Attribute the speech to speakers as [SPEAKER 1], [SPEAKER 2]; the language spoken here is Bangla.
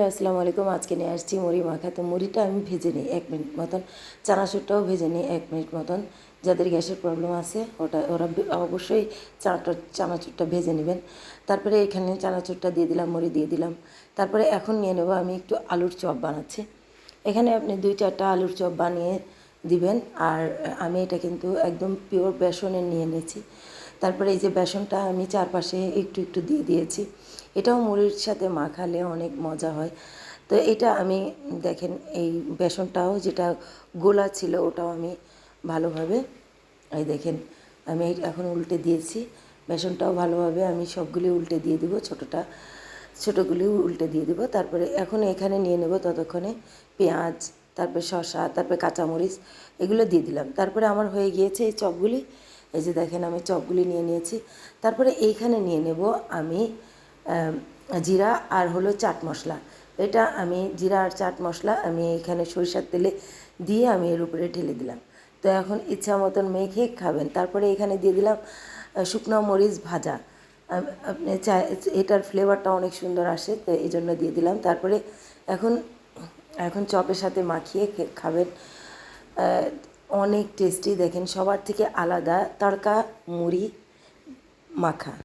[SPEAKER 1] আসসালামু আলাইকুম। আজকে নিয়ে আসছি মুড়ি মাখা। তো মুড়িটা আমি ভেজে নিই 1 মিনিট মতন, চানাচুরটাও ভেজে নিই 1 মিনিট মতন। যাদের গ্যাসের প্রবলেম আছে ওরা অবশ্যই চানাচুরটা ভেজে নেবেন। তারপরে এখানে চানাচুরটা দিয়ে দিলাম, মুড়ি দিয়ে দিলাম। তারপরে এখন নিয়ে নেব আমি একটু আলুর চপ বানাচ্ছি। এখানে আপনি 2-4টা আলুর চপ বানিয়ে দিবেন। আর আমি এটা কিন্তু একদম পিওর বেসনের নিয়ে নিয়েছি। তারপরে এই যে বেসনটা আমি চারপাশে একটু একটু দিয়ে দিয়েছি। এটাও মুড়ির সাথে মাখালে অনেক মজা হয়। তো এটা আমি দেখেন এই বেসনটাও যেটা গোলা ছিল ওটাও আমি ভালোভাবে এই দেখেন আমি এখন উল্টে দিয়েছি। বেসনটাও ভালোভাবে আমি সবগুলি উল্টে দিয়ে দেবো, ছোটোগুলিও উল্টে দিয়ে দেবো। তারপরে এখন এখানে নিয়ে নেব ততক্ষণে পেঁয়াজ, তারপরে শসা, তারপরে কাঁচামরিচ এগুলো দিয়ে দিলাম। তারপরে আমার হয়ে গিয়েছে এই চপগুলি। এই যে দেখেন আমি চপগুলি নিয়ে নিয়েছি। তারপরে এইখানে নিয়ে নেব আমি জিরা আর হলো চাট মশলা। এটা আমি জিরা আর চাট মশলা আমি এখানে সরিষার তেলে দিয়ে আমি এর উপরে ঢেলে দিলাম। তো এখন ইচ্ছা মতন মেখে খাবেন। তারপরে এখানে দিয়ে দিলাম শুকনো মরিচ ভাজা। আপনি এটার ফ্লেভারটা অনেক সুন্দর আসে, তো এই জন্য দিয়ে দিলাম। তারপরে এখন এখন চপের সাথে মাখিয়ে খাবেন। অনেক টেস্টি। দেখেন সবার থেকে আলাদা তড়কা মুড়ি মাখা।